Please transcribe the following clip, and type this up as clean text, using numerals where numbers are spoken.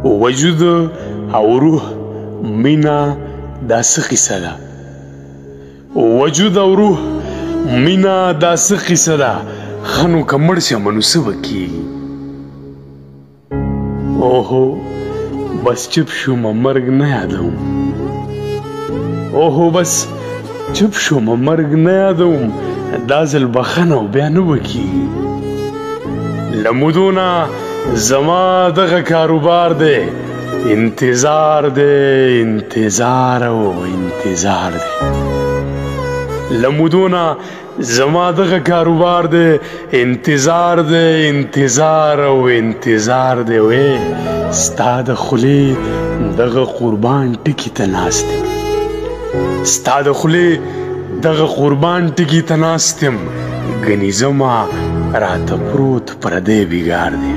وجود او روح مینا دا څه قصه ده؟ وجود او روح مینا دا څه قصه ده؟ ښه نو که مړ شم نو څه به کېږي؟ اوهو بس چپ شوم مرګ نه یادوم. اوهو بس چپ شوم مرګ نه یادوم. دا ځل بخښنه او بیا نه به کېږي. له مودونه زما دغه کاروبار دی، انتظار دی، انتظار او انتظار دی. له مودونه زما دغه کاروبار دی، انتظار دی، انتظار او انتظار دی. وې ستا د خولې دغه قربان ټکي ته ناست یم، ستا د خولې دغه قربان ټکي ته ناست یم. ګنې زما راته پروت پردی بیګار دی.